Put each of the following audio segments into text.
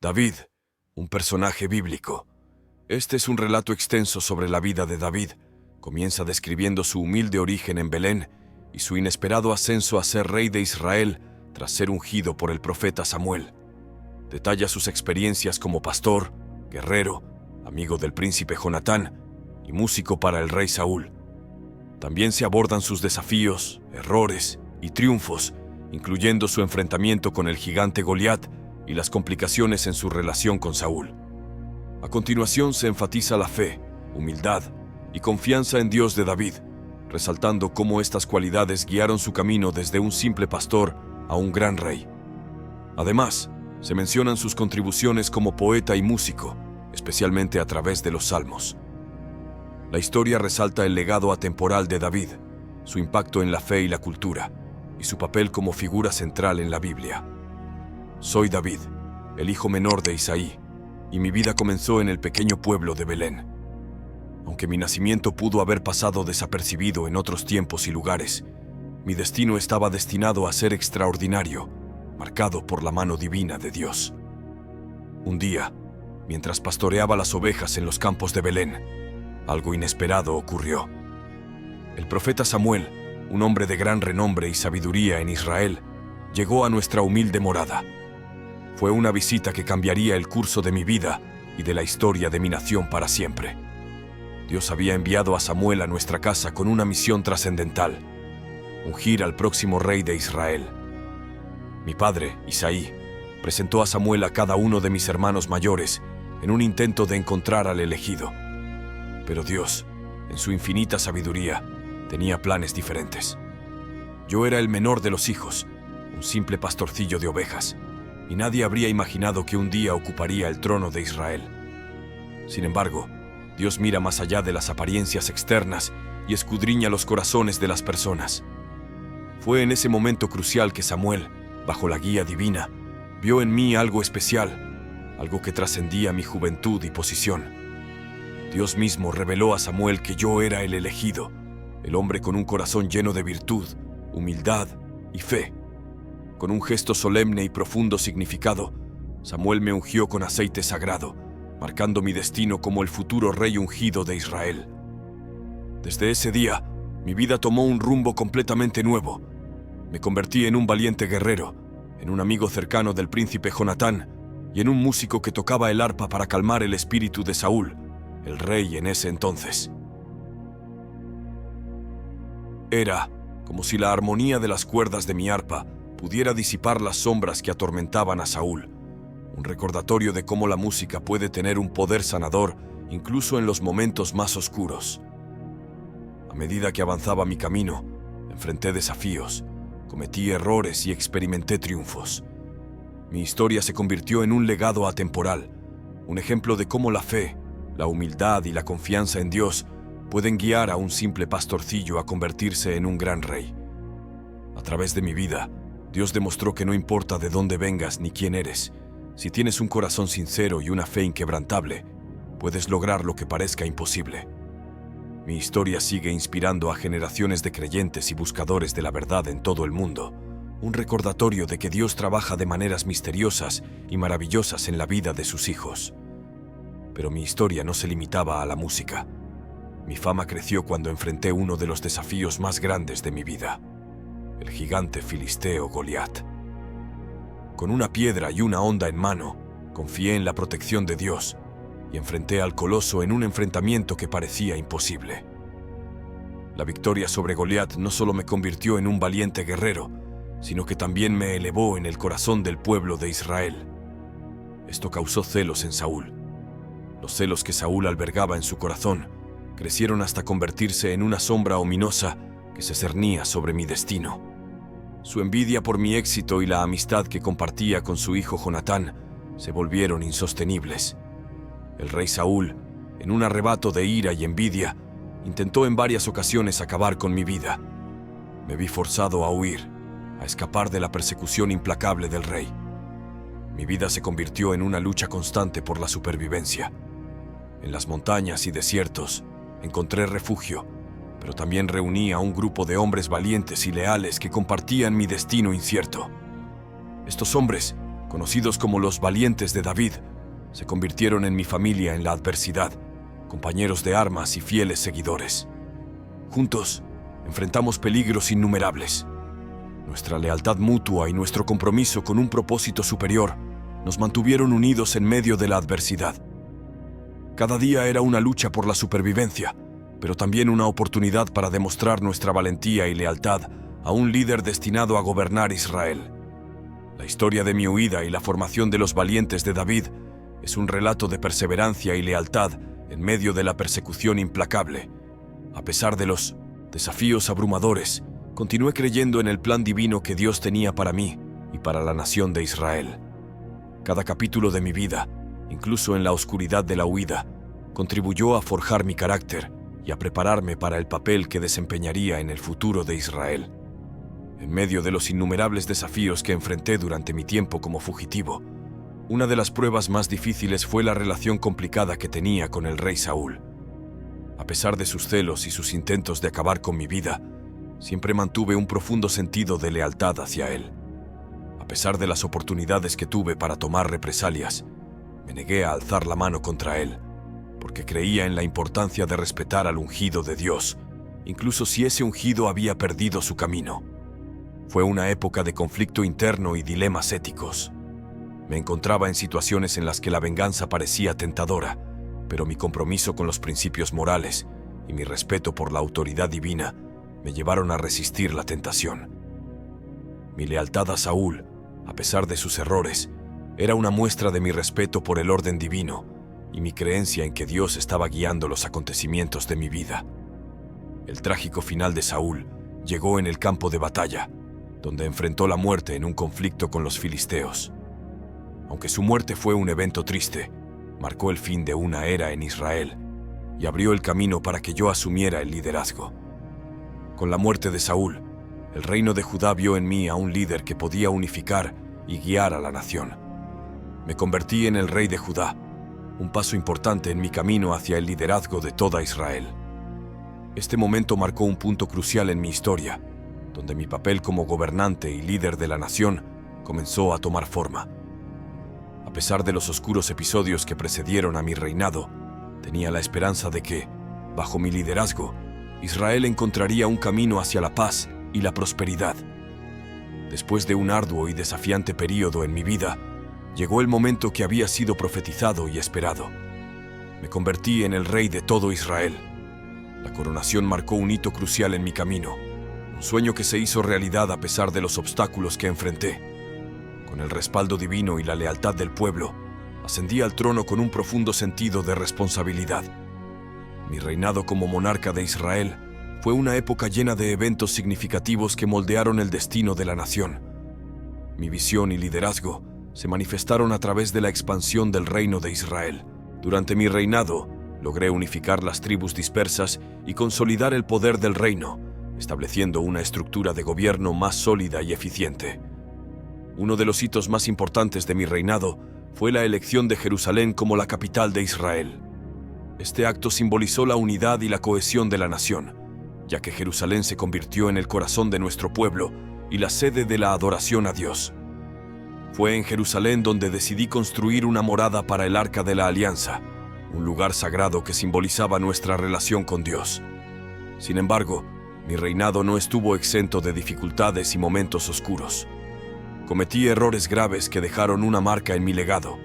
David, un personaje bíblico. Este es un relato extenso sobre la vida de David. Comienza describiendo su humilde origen en Belén y su inesperado ascenso a ser rey de Israel tras ser ungido por el profeta Samuel. Detalla sus experiencias como pastor, guerrero, amigo del príncipe Jonatán y músico para el rey Saúl. También se abordan sus desafíos, errores y triunfos, incluyendo su enfrentamiento con el gigante Goliat y las complicaciones en su relación con Saúl. A continuación se enfatiza la fe, humildad y confianza en Dios de David, resaltando cómo estas cualidades guiaron su camino desde un simple pastor a un gran rey. Además, se mencionan sus contribuciones como poeta y músico, especialmente a través de los salmos. La historia resalta el legado atemporal de David, su impacto en la fe y la cultura, y su papel como figura central en la Biblia. Soy David, el hijo menor de Isaí, y mi vida comenzó en el pequeño pueblo de Belén. Aunque mi nacimiento pudo haber pasado desapercibido en otros tiempos y lugares, mi destino estaba destinado a ser extraordinario, marcado por la mano divina de Dios. Un día, mientras pastoreaba las ovejas en los campos de Belén, algo inesperado ocurrió. El profeta Samuel, un hombre de gran renombre y sabiduría en Israel, llegó a nuestra humilde morada. Fue una visita que cambiaría el curso de mi vida y de la historia de mi nación para siempre. Dios había enviado a Samuel a nuestra casa con una misión trascendental: ungir al próximo rey de Israel. Mi padre, Isaí, presentó a Samuel a cada uno de mis hermanos mayores en un intento de encontrar al elegido. Pero Dios, en su infinita sabiduría, tenía planes diferentes. Yo era el menor de los hijos, un simple pastorcillo de ovejas, y nadie habría imaginado que un día ocuparía el trono de Israel. Sin embargo, Dios mira más allá de las apariencias externas y escudriña los corazones de las personas. Fue en ese momento crucial que Samuel, bajo la guía divina, vio en mí algo especial, algo que trascendía mi juventud y posición. Dios mismo reveló a Samuel que yo era el elegido, el hombre con un corazón lleno de virtud, humildad y fe. Con un gesto solemne y profundo significado, Samuel me ungió con aceite sagrado, marcando mi destino como el futuro rey ungido de Israel. Desde ese día, mi vida tomó un rumbo completamente nuevo. Me convertí en un valiente guerrero, en un amigo cercano del príncipe Jonatán y en un músico que tocaba el arpa para calmar el espíritu de Saúl, el rey en ese entonces. Era como si la armonía de las cuerdas de mi arpa pudiera disipar las sombras que atormentaban a Saúl, un recordatorio de cómo la música puede tener un poder sanador incluso en los momentos más oscuros. A medida que avanzaba mi camino, enfrenté desafíos, cometí errores y experimenté triunfos. Mi historia se convirtió en un legado atemporal, un ejemplo de cómo la fe, la humildad y la confianza en Dios pueden guiar a un simple pastorcillo a convertirse en un gran rey. A través de mi vida, Dios demostró que no importa de dónde vengas ni quién eres, si tienes un corazón sincero y una fe inquebrantable, puedes lograr lo que parezca imposible. Mi historia sigue inspirando a generaciones de creyentes y buscadores de la verdad en todo el mundo, un recordatorio de que Dios trabaja de maneras misteriosas y maravillosas en la vida de sus hijos. Pero mi historia no se limitaba a la música. Mi fama creció cuando enfrenté uno de los desafíos más grandes de mi vida: el gigante filisteo Goliat. Con una piedra y una honda en mano, confié en la protección de Dios y enfrenté al coloso en un enfrentamiento que parecía imposible. La victoria sobre Goliat no solo me convirtió en un valiente guerrero, sino que también me elevó en el corazón del pueblo de Israel. Esto causó celos en Saúl. Los celos que Saúl albergaba en su corazón crecieron hasta convertirse en una sombra ominosa que se cernía sobre mi destino. Su envidia por mi éxito y la amistad que compartía con su hijo Jonatán se volvieron insostenibles. El rey Saúl, en un arrebato de ira y envidia, intentó en varias ocasiones acabar con mi vida. Me vi forzado a huir, a escapar de la persecución implacable del rey. Mi vida se convirtió en una lucha constante por la supervivencia. En las montañas y desiertos encontré refugio, pero también reuní a un grupo de hombres valientes y leales que compartían mi destino incierto. Estos hombres, conocidos como los valientes de David, se convirtieron en mi familia en la adversidad, compañeros de armas y fieles seguidores. Juntos, enfrentamos peligros innumerables. Nuestra lealtad mutua y nuestro compromiso con un propósito superior nos mantuvieron unidos en medio de la adversidad. Cada día era una lucha por la supervivencia, pero también una oportunidad para demostrar nuestra valentía y lealtad a un líder destinado a gobernar Israel. La historia de mi huida y la formación de los valientes de David es un relato de perseverancia y lealtad en medio de la persecución implacable. A pesar de los desafíos abrumadores, continué creyendo en el plan divino que Dios tenía para mí y para la nación de Israel. Cada capítulo de mi vida, incluso en la oscuridad de la huida, contribuyó a forjar mi carácter y a prepararme para el papel que desempeñaría en el futuro de Israel. En medio de los innumerables desafíos que enfrenté durante mi tiempo como fugitivo, una de las pruebas más difíciles fue la relación complicada que tenía con el rey Saúl. A pesar de sus celos y sus intentos de acabar con mi vida, siempre mantuve un profundo sentido de lealtad hacia él. A pesar de las oportunidades que tuve para tomar represalias, me negué a alzar la mano contra él, porque creía en la importancia de respetar al ungido de Dios, incluso si ese ungido había perdido su camino. Fue una época de conflicto interno y dilemas éticos. Me encontraba en situaciones en las que la venganza parecía tentadora, pero mi compromiso con los principios morales y mi respeto por la autoridad divina me llevaron a resistir la tentación. Mi lealtad a Saúl, a pesar de sus errores, era una muestra de mi respeto por el orden divino y mi creencia en que Dios estaba guiando los acontecimientos de mi vida. El trágico final de Saúl llegó en el campo de batalla, donde enfrentó la muerte en un conflicto con los filisteos. Aunque su muerte fue un evento triste, marcó el fin de una era en Israel y abrió el camino para que yo asumiera el liderazgo. Con la muerte de Saúl, el reino de Judá vio en mí a un líder que podía unificar y guiar a la nación. Me convertí en el rey de Judá, un paso importante en mi camino hacia el liderazgo de toda Israel. Este momento marcó un punto crucial en mi historia, donde mi papel como gobernante y líder de la nación comenzó a tomar forma. A pesar de los oscuros episodios que precedieron a mi reinado, tenía la esperanza de que, bajo mi liderazgo, Israel encontraría un camino hacia la paz y la prosperidad. Después de un arduo y desafiante período en mi vida, llegó el momento que había sido profetizado y esperado. Me convertí en el rey de todo Israel. La coronación marcó un hito crucial en mi camino, un sueño que se hizo realidad a pesar de los obstáculos que enfrenté. Con el respaldo divino y la lealtad del pueblo, ascendí al trono con un profundo sentido de responsabilidad. Mi reinado como monarca de Israel fue una época llena de eventos significativos que moldearon el destino de la nación. Mi visión y liderazgo se manifestaron a través de la expansión del reino de Israel. Durante mi reinado, logré unificar las tribus dispersas y consolidar el poder del reino, estableciendo una estructura de gobierno más sólida y eficiente. Uno de los hitos más importantes de mi reinado fue la elección de Jerusalén como la capital de Israel. Este acto simbolizó la unidad y la cohesión de la nación, ya que Jerusalén se convirtió en el corazón de nuestro pueblo y la sede de la adoración a Dios. Fue en Jerusalén donde decidí construir una morada para el Arca de la Alianza, un lugar sagrado que simbolizaba nuestra relación con Dios. Sin embargo, mi reinado no estuvo exento de dificultades y momentos oscuros. Cometí errores graves que dejaron una marca en mi legado.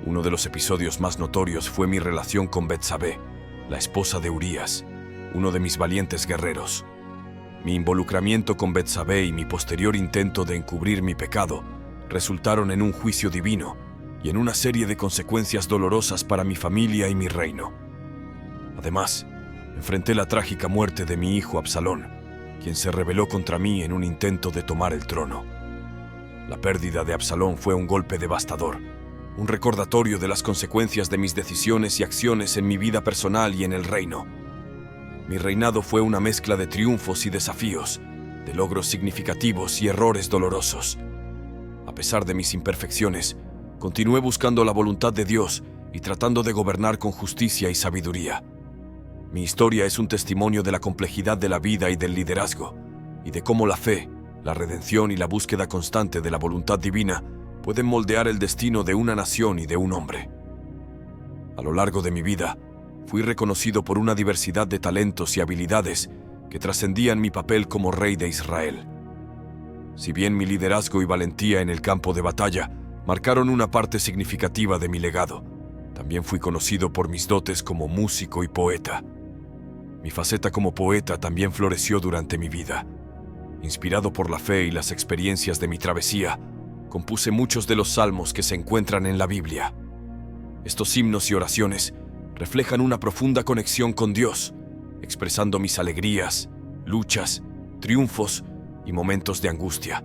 Uno de los episodios más notorios fue mi relación con Betsabé, la esposa de Urías, uno de mis valientes guerreros. Mi involucramiento con Betsabé y mi posterior intento de encubrir mi pecado resultaron en un juicio divino y en una serie de consecuencias dolorosas para mi familia y mi reino. Además, enfrenté la trágica muerte de mi hijo Absalón, quien se rebeló contra mí en un intento de tomar el trono. La pérdida de Absalón fue un golpe devastador, un recordatorio de las consecuencias de mis decisiones y acciones en mi vida personal y en el reino. Mi reinado fue una mezcla de triunfos y desafíos, de logros significativos y errores dolorosos. A pesar de mis imperfecciones, continué buscando la voluntad de Dios y tratando de gobernar con justicia y sabiduría. Mi historia es un testimonio de la complejidad de la vida y del liderazgo, y de cómo la fe, la redención y la búsqueda constante de la voluntad divina pueden moldear el destino de una nación y de un hombre. A lo largo de mi vida, fui reconocido por una diversidad de talentos y habilidades que trascendían mi papel como rey de Israel. Si bien mi liderazgo y valentía en el campo de batalla marcaron una parte significativa de mi legado, también fui conocido por mis dotes como músico y poeta. Mi faceta como poeta también floreció durante mi vida. Inspirado por la fe y las experiencias de mi travesía, compuse muchos de los salmos que se encuentran en la Biblia. Estos himnos y oraciones reflejan una profunda conexión con Dios, expresando mis alegrías, luchas, triunfos y momentos de angustia.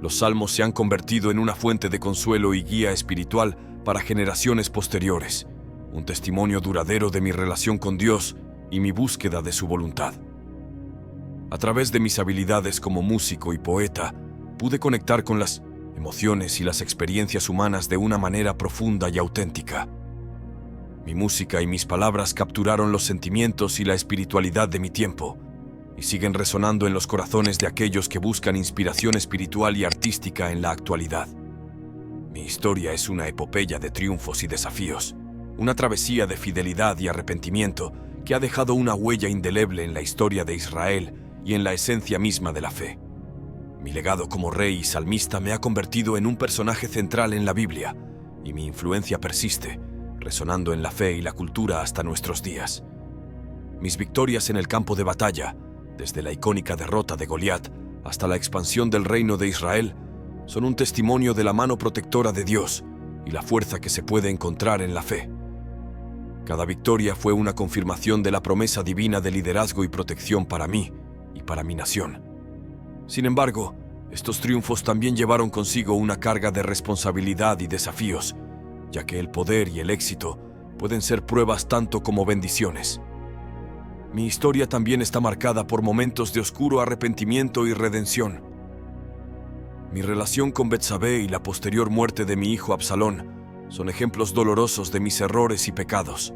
Los salmos se han convertido en una fuente de consuelo y guía espiritual para generaciones posteriores, un testimonio duradero de mi relación con Dios y mi búsqueda de su voluntad. A través de mis habilidades como músico y poeta, pude conectar con las emociones y las experiencias humanas de una manera profunda y auténtica. Mi música y mis palabras capturaron los sentimientos y la espiritualidad de mi tiempo, y siguen resonando en los corazones de aquellos que buscan inspiración espiritual y artística en la actualidad. Mi historia es una epopeya de triunfos y desafíos, una travesía de fidelidad y arrepentimiento que ha dejado una huella indeleble en la historia de Israel y en la esencia misma de la fe. Mi legado como rey y salmista me ha convertido en un personaje central en la Biblia, y mi influencia persiste, resonando en la fe y la cultura hasta nuestros días. Mis victorias en el campo de batalla, desde la icónica derrota de Goliat hasta la expansión del reino de Israel, son un testimonio de la mano protectora de Dios y la fuerza que se puede encontrar en la fe. Cada victoria fue una confirmación de la promesa divina de liderazgo y protección para mí y para mi nación. Sin embargo, estos triunfos también llevaron consigo una carga de responsabilidad y desafíos, ya que el poder y el éxito pueden ser pruebas tanto como bendiciones. Mi historia también está marcada por momentos de oscuro arrepentimiento y redención. Mi relación con Betsabé y la posterior muerte de mi hijo Absalón son ejemplos dolorosos de mis errores y pecados.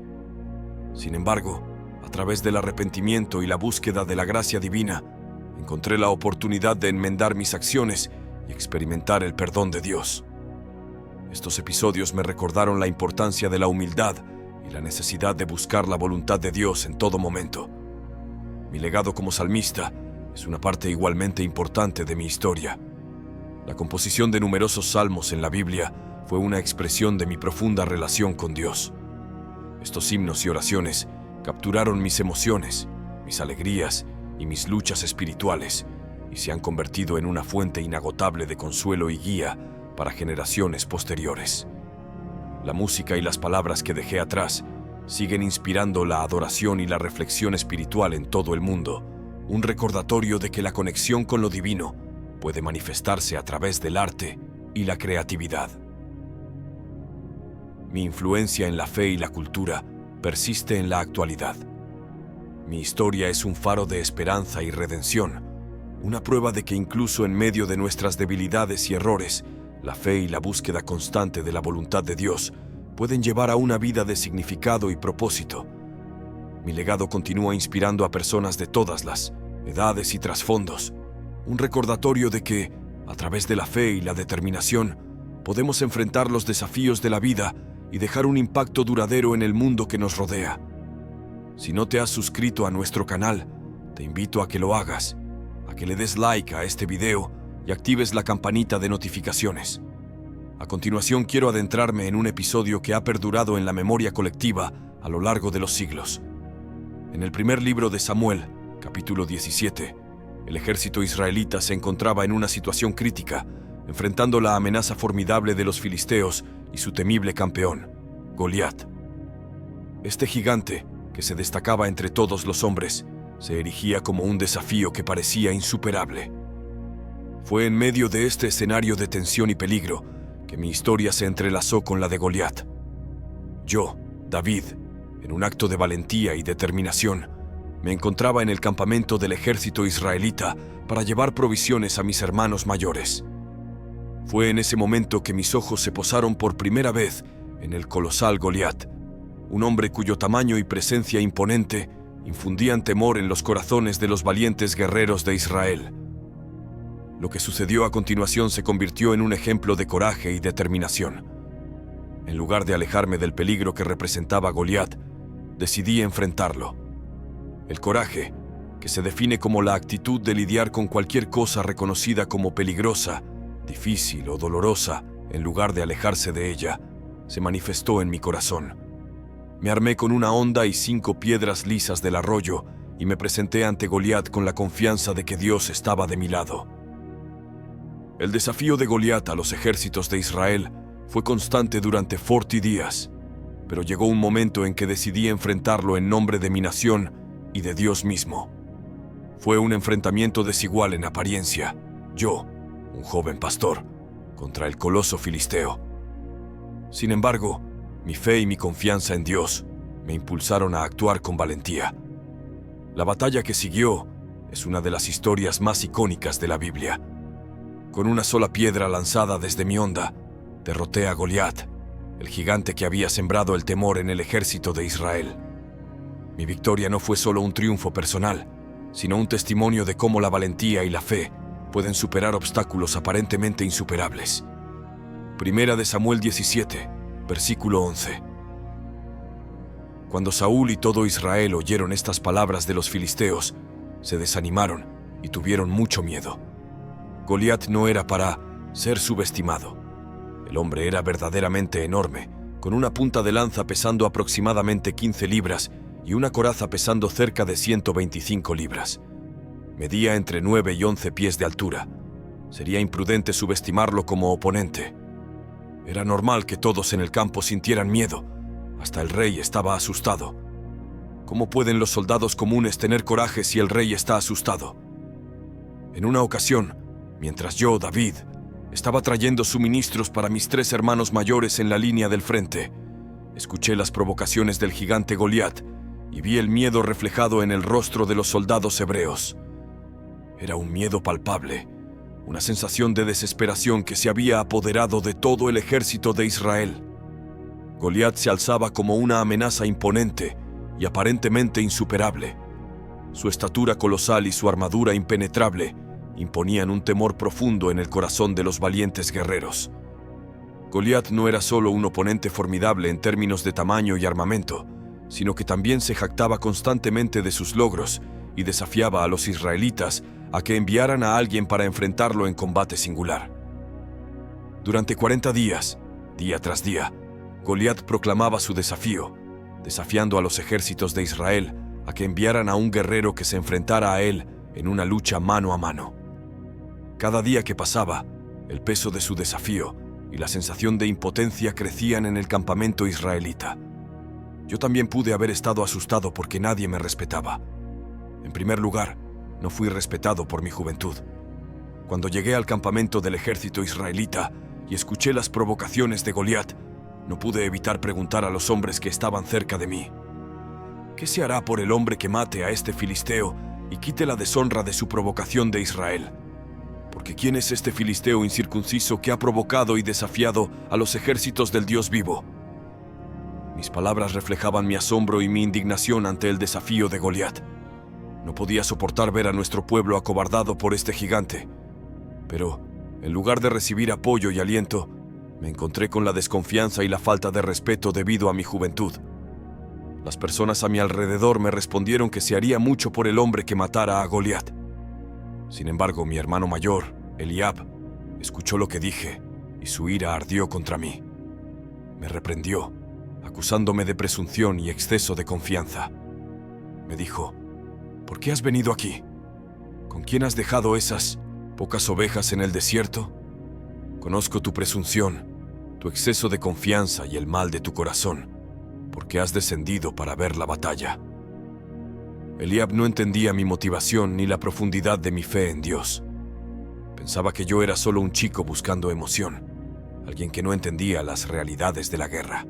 Sin embargo, a través del arrepentimiento y la búsqueda de la gracia divina, encontré la oportunidad de enmendar mis acciones y experimentar el perdón de Dios. Estos episodios me recordaron la importancia de la humildad y la necesidad de buscar la voluntad de Dios en todo momento. Mi legado como salmista es una parte igualmente importante de mi historia. La composición de numerosos salmos en la Biblia fue una expresión de mi profunda relación con Dios. Estos himnos y oraciones capturaron mis emociones, mis alegrías y mis luchas espirituales, y se han convertido en una fuente inagotable de consuelo y guía para generaciones posteriores. La música y las palabras que dejé atrás siguen inspirando la adoración y la reflexión espiritual en todo el mundo, un recordatorio de que la conexión con lo divino puede manifestarse a través del arte y la creatividad. Mi influencia en la fe y la cultura persiste en la actualidad. Mi historia es un faro de esperanza y redención, una prueba de que incluso en medio de nuestras debilidades y errores, la fe y la búsqueda constante de la voluntad de Dios pueden llevar a una vida de significado y propósito. Mi legado continúa inspirando a personas de todas las edades y trasfondos, un recordatorio de que, a través de la fe y la determinación, podemos enfrentar los desafíos de la vida y dejar un impacto duradero en el mundo que nos rodea. Si no te has suscrito a nuestro canal, te invito a que lo hagas, a que le des like a este video y actives la campanita de notificaciones. A continuación quiero adentrarme en un episodio que ha perdurado en la memoria colectiva a lo largo de los siglos. En el primer libro de Samuel, capítulo 17, el ejército israelita se encontraba en una situación crítica, enfrentando la amenaza formidable de los filisteos y su temible campeón, Goliat. Este gigante, que se destacaba entre todos los hombres, se erigía como un desafío que parecía insuperable. Fue en medio de este escenario de tensión y peligro que mi historia se entrelazó con la de Goliat. Yo, David, en un acto de valentía y determinación, me encontraba en el campamento del ejército israelita para llevar provisiones a mis hermanos mayores. Fue en ese momento que mis ojos se posaron por primera vez en el colosal Goliat, un hombre cuyo tamaño y presencia imponente infundían temor en los corazones de los valientes guerreros de Israel. Lo que sucedió a continuación se convirtió en un ejemplo de coraje y determinación. En lugar de alejarme del peligro que representaba Goliat, decidí enfrentarlo. El coraje, que se define como la actitud de lidiar con cualquier cosa reconocida como peligrosa, difícil o dolorosa, en lugar de alejarse de ella, se manifestó en mi corazón. Me armé con una honda y 5 piedras lisas del arroyo y me presenté ante Goliat con la confianza de que Dios estaba de mi lado. El desafío de Goliat a los ejércitos de Israel fue constante durante 40 días, pero llegó un momento en que decidí enfrentarlo en nombre de mi nación y de Dios mismo. Fue un enfrentamiento desigual en apariencia, yo, un joven pastor, contra el coloso filisteo. Sin embargo, mi fe y mi confianza en Dios me impulsaron a actuar con valentía. La batalla que siguió es una de las historias más icónicas de la Biblia. Con una sola piedra lanzada desde mi honda, derroté a Goliat, el gigante que había sembrado el temor en el ejército de Israel. Mi victoria no fue solo un triunfo personal, sino un testimonio de cómo la valentía y la fe pueden superar obstáculos aparentemente insuperables. Primera de Samuel 17, versículo 11. Cuando Saúl y todo Israel oyeron estas palabras de los filisteos, se desanimaron y tuvieron mucho miedo. Goliat no era para ser subestimado. El hombre era verdaderamente enorme, con una punta de lanza pesando aproximadamente 15 libras y una coraza pesando cerca de 125 libras. Medía entre 9 y 11 pies de altura. Sería imprudente subestimarlo como oponente. Era normal que todos en el campo sintieran miedo. Hasta el rey estaba asustado. ¿Cómo pueden los soldados comunes tener coraje si el rey está asustado? En una ocasión, mientras yo, David, estaba trayendo suministros para mis 3 hermanos mayores en la línea del frente, escuché las provocaciones del gigante Goliat y vi el miedo reflejado en el rostro de los soldados hebreos. Era un miedo palpable, una sensación de desesperación que se había apoderado de todo el ejército de Israel. Goliat se alzaba como una amenaza imponente y aparentemente insuperable. Su estatura colosal y su armadura impenetrable imponían un temor profundo en el corazón de los valientes guerreros. Goliat no era solo un oponente formidable en términos de tamaño y armamento, sino que también se jactaba constantemente de sus logros y desafiaba a los israelitas a que enviaran a alguien para enfrentarlo en combate singular. Durante 40 días, día tras día, Goliat proclamaba su desafío, desafiando a los ejércitos de Israel a que enviaran a un guerrero que se enfrentara a él en una lucha mano a mano. Cada día que pasaba, el peso de su desafío y la sensación de impotencia crecían en el campamento israelita. Yo también pude haber estado asustado porque nadie me respetaba. En primer lugar, no fui respetado por mi juventud. Cuando llegué al campamento del ejército israelita y escuché las provocaciones de Goliat, no pude evitar preguntar a los hombres que estaban cerca de mí: ¿qué se hará por el hombre que mate a este filisteo y quite la deshonra de su provocación de Israel? Porque ¿quién es este filisteo incircunciso que ha provocado y desafiado a los ejércitos del Dios vivo? Mis palabras reflejaban mi asombro y mi indignación ante el desafío de Goliat. No podía soportar ver a nuestro pueblo acobardado por este gigante. Pero, en lugar de recibir apoyo y aliento, me encontré con la desconfianza y la falta de respeto debido a mi juventud. Las personas a mi alrededor me respondieron que se haría mucho por el hombre que matara a Goliat. Sin embargo, mi hermano mayor, Eliab, escuchó lo que dije y su ira ardió contra mí. Me reprendió, acusándome de presunción y exceso de confianza. Me dijo: ¿por qué has venido aquí? ¿Con quién has dejado esas pocas ovejas en el desierto? Conozco tu presunción, tu exceso de confianza y el mal de tu corazón, porque has descendido para ver la batalla. Eliab no entendía mi motivación ni la profundidad de mi fe en Dios. Pensaba que yo era solo un chico buscando emoción, alguien que no entendía las realidades de la guerra.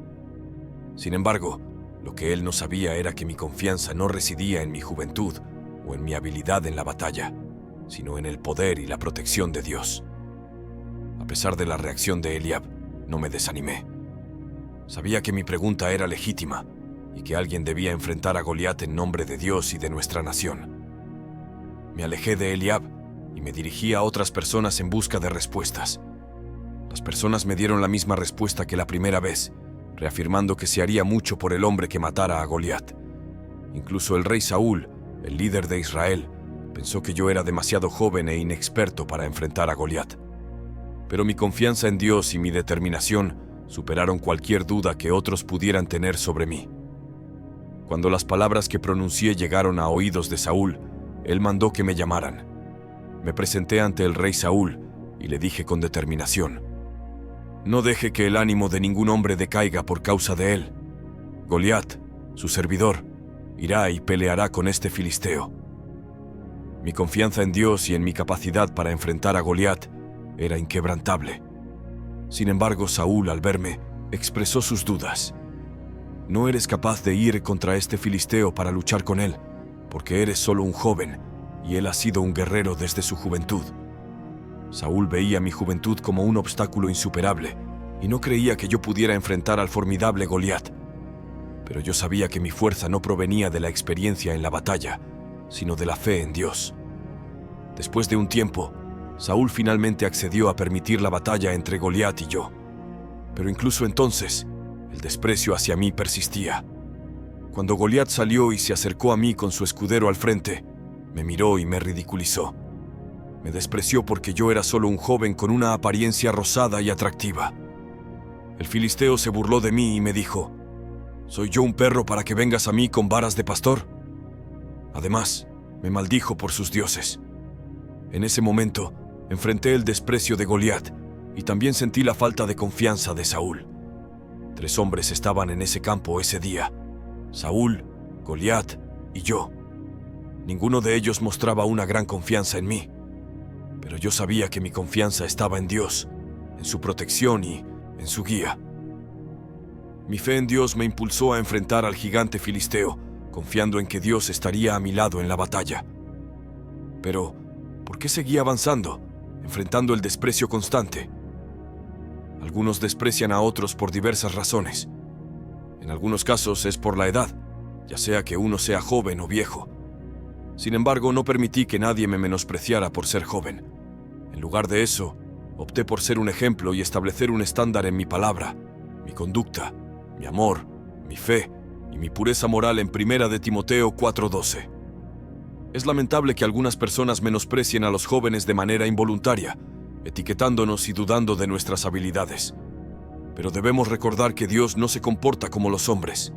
Sin embargo, lo que él no sabía era que mi confianza no residía en mi juventud o en mi habilidad en la batalla, sino en el poder y la protección de Dios. A pesar de la reacción de Eliab, no me desanimé. Sabía que mi pregunta era legítima y que alguien debía enfrentar a Goliat en nombre de Dios y de nuestra nación. Me alejé de Eliab y me dirigí a otras personas en busca de respuestas. Las personas me dieron la misma respuesta que la primera vez, reafirmando que se haría mucho por el hombre que matara a Goliat. Incluso el rey Saúl, el líder de Israel, pensó que yo era demasiado joven e inexperto para enfrentar a Goliat. Pero mi confianza en Dios y mi determinación superaron cualquier duda que otros pudieran tener sobre mí. Cuando las palabras que pronuncié llegaron a oídos de Saúl, él mandó que me llamaran. Me presenté ante el rey Saúl y le dije con determinación: «No deje que el ánimo de ningún hombre decaiga por causa de él. Goliat, su servidor, irá y peleará con este filisteo». Mi confianza en Dios y en mi capacidad para enfrentar a Goliat era inquebrantable. Sin embargo, Saúl, al verme, expresó sus dudas. «No eres capaz de ir contra este filisteo para luchar con él, porque eres solo un joven, y él ha sido un guerrero desde su juventud». Saúl veía mi juventud como un obstáculo insuperable, y no creía que yo pudiera enfrentar al formidable Goliat. Pero yo sabía que mi fuerza no provenía de la experiencia en la batalla, sino de la fe en Dios. Después de un tiempo, Saúl finalmente accedió a permitir la batalla entre Goliat y yo. Pero incluso entonces, el desprecio hacia mí persistía. Cuando Goliat salió y se acercó a mí con su escudero al frente, me miró y me ridiculizó. Me despreció porque yo era solo un joven con una apariencia rosada y atractiva. El filisteo se burló de mí y me dijo: «¿Soy yo un perro para que vengas a mí con varas de pastor?». Además, me maldijo por sus dioses. En ese momento, enfrenté el desprecio de Goliat y también sentí la falta de confianza de Saúl. 3 hombres estaban en ese campo ese día: Saúl, Goliat y yo. Ninguno de ellos mostraba una gran confianza en mí, pero yo sabía que mi confianza estaba en Dios, en su protección y en su guía. Mi fe en Dios me impulsó a enfrentar al gigante filisteo, confiando en que Dios estaría a mi lado en la batalla. Pero, ¿por qué seguía avanzando, enfrentando el desprecio constante? Algunos desprecian a otros por diversas razones. En algunos casos es por la edad, ya sea que uno sea joven o viejo. Sin embargo, no permití que nadie me menospreciara por ser joven. En lugar de eso, opté por ser un ejemplo y establecer un estándar en mi palabra, mi conducta, mi amor, mi fe y mi pureza moral en 1 de Timoteo 4:12. Es lamentable que algunas personas menosprecien a los jóvenes de manera involuntaria, etiquetándonos y dudando de nuestras habilidades. Pero debemos recordar que Dios no se comporta como los hombres.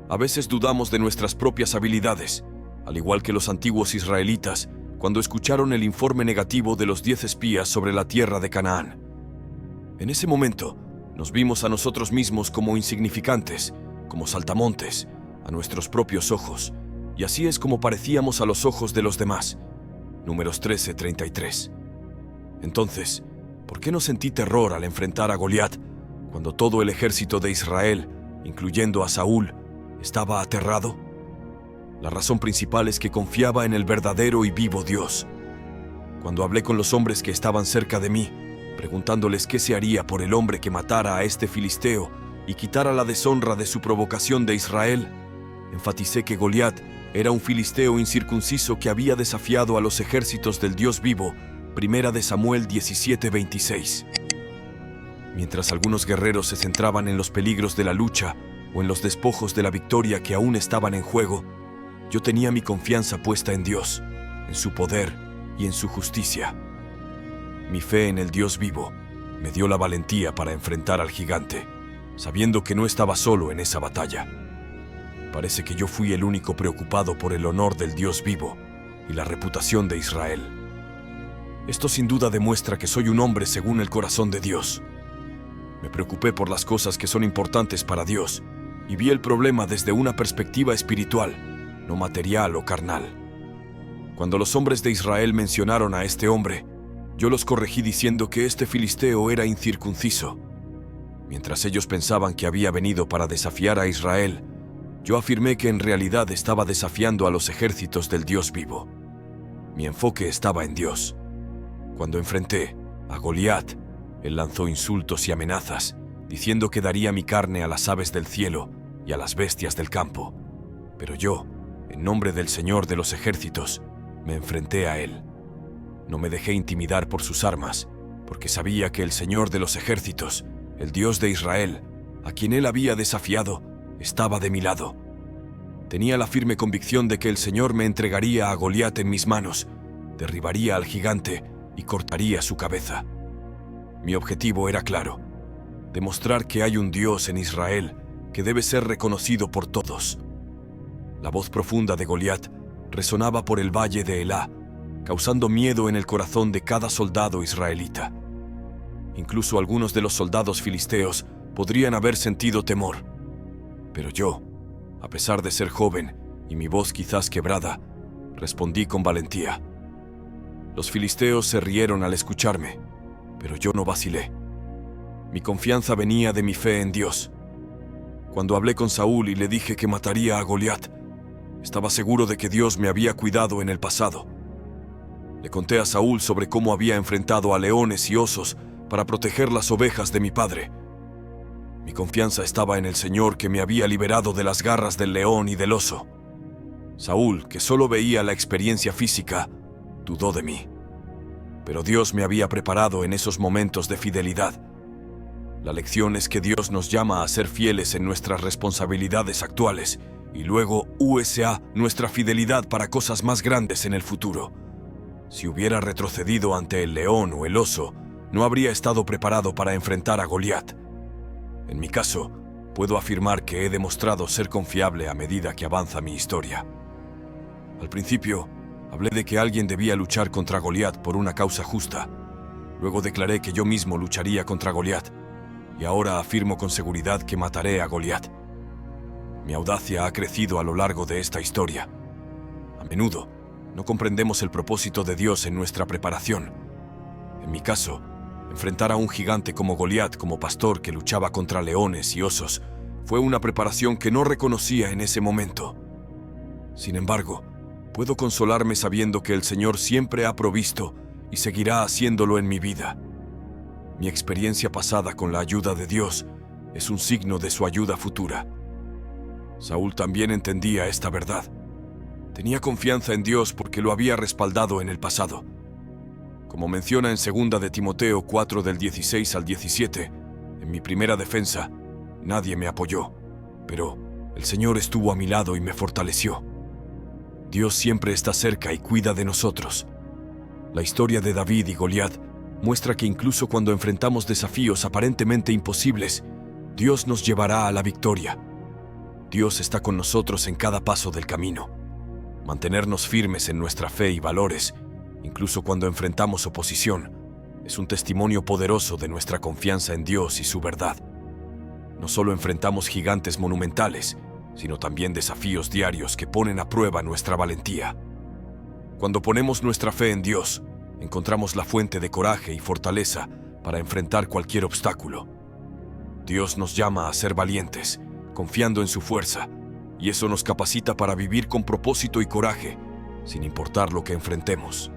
A veces dudamos de nuestras propias habilidades, al igual que los antiguos israelitas cuando escucharon el informe negativo de los 10 espías sobre la tierra de Canaán. En ese momento, nos vimos a nosotros mismos como insignificantes, como saltamontes, a nuestros propios ojos, y así es como parecíamos a los ojos de los demás. Números 13:33. Entonces, ¿por qué no sentí terror al enfrentar a Goliat cuando todo el ejército de Israel, incluyendo a Saúl, estaba aterrado? La razón principal es que confiaba en el verdadero y vivo Dios. Cuando hablé con los hombres que estaban cerca de mí, preguntándoles qué se haría por el hombre que matara a este filisteo y quitara la deshonra de su provocación de Israel, enfaticé que Goliat era un filisteo incircunciso que había desafiado a los ejércitos del Dios vivo. 1 de Samuel 17:26. Mientras algunos guerreros se centraban en los peligros de la lucha o en los despojos de la victoria que aún estaban en juego, yo tenía mi confianza puesta en Dios, en su poder y en su justicia. Mi fe en el Dios vivo me dio la valentía para enfrentar al gigante, sabiendo que no estaba solo en esa batalla. Parece que yo fui el único preocupado por el honor del Dios vivo y la reputación de Israel. Esto sin duda demuestra que soy un hombre según el corazón de Dios. Me preocupé por las cosas que son importantes para Dios y vi el problema desde una perspectiva espiritual, no material o carnal. Cuando los hombres de Israel mencionaron a este hombre, yo los corregí diciendo que este filisteo era incircunciso. Mientras ellos pensaban que había venido para desafiar a Israel, yo afirmé que en realidad estaba desafiando a los ejércitos del Dios vivo. Mi enfoque estaba en Dios. Cuando enfrenté a Goliat, él lanzó insultos y amenazas, diciendo que daría mi carne a las aves del cielo y a las bestias del campo. Pero yo, en nombre del Señor de los ejércitos, me enfrenté a él. No me dejé intimidar por sus armas, porque sabía que el Señor de los ejércitos, el Dios de Israel, a quien él había desafiado, estaba de mi lado. Tenía la firme convicción de que el Señor me entregaría a Goliat en mis manos, derribaría al gigante y cortaría su cabeza. Mi objetivo era claro: demostrar que hay un Dios en Israel que debe ser reconocido por todos. La voz profunda de Goliat resonaba por el valle de Elá, causando miedo en el corazón de cada soldado israelita. Incluso algunos de los soldados filisteos podrían haber sentido temor. Pero yo, a pesar de ser joven y mi voz quizás quebrada, respondí con valentía. Los filisteos se rieron al escucharme, pero yo no vacilé. Mi confianza venía de mi fe en Dios. Cuando hablé con Saúl y le dije que mataría a Goliat, estaba seguro de que Dios me había cuidado en el pasado. Le conté a Saúl sobre cómo había enfrentado a leones y osos para proteger las ovejas de mi padre. Mi confianza estaba en el Señor que me había liberado de las garras del león y del oso. Saúl, que solo veía la experiencia física, dudó de mí. Pero Dios me había preparado en esos momentos de fidelidad. La lección es que Dios nos llama a ser fieles en nuestras responsabilidades actuales y luego USA nuestra fidelidad para cosas más grandes en el futuro. Si hubiera retrocedido ante el león o el oso, no habría estado preparado para enfrentar a Goliat. En mi caso, puedo afirmar que he demostrado ser confiable a medida que avanza mi historia. Al principio, hablé de que alguien debía luchar contra Goliat por una causa justa. Luego declaré que yo mismo lucharía contra Goliat. Y ahora afirmo con seguridad que mataré a Goliat. Mi audacia ha crecido a lo largo de esta historia. A menudo, no comprendemos el propósito de Dios en nuestra preparación. En mi caso, enfrentar a un gigante como Goliat como pastor que luchaba contra leones y osos fue una preparación que no reconocía en ese momento. Sin embargo, puedo consolarme sabiendo que el Señor siempre ha provisto y seguirá haciéndolo en mi vida. Mi experiencia pasada con la ayuda de Dios es un signo de su ayuda futura. Saúl también entendía esta verdad. Tenía confianza en Dios porque lo había respaldado en el pasado. Como menciona en 2 de Timoteo 4 del 16 al 17, en mi primera defensa, nadie me apoyó, pero el Señor estuvo a mi lado y me fortaleció. Dios siempre está cerca y cuida de nosotros. La historia de David y Goliat muestra que incluso cuando enfrentamos desafíos aparentemente imposibles, Dios nos llevará a la victoria. Dios está con nosotros en cada paso del camino. Mantenernos firmes en nuestra fe y valores, incluso cuando enfrentamos oposición, es un testimonio poderoso de nuestra confianza en Dios y su verdad. No solo enfrentamos gigantes monumentales, sino también desafíos diarios que ponen a prueba nuestra valentía. Cuando ponemos nuestra fe en Dios, encontramos la fuente de coraje y fortaleza para enfrentar cualquier obstáculo. Dios nos llama a ser valientes, confiando en su fuerza, y eso nos capacita para vivir con propósito y coraje, sin importar lo que enfrentemos.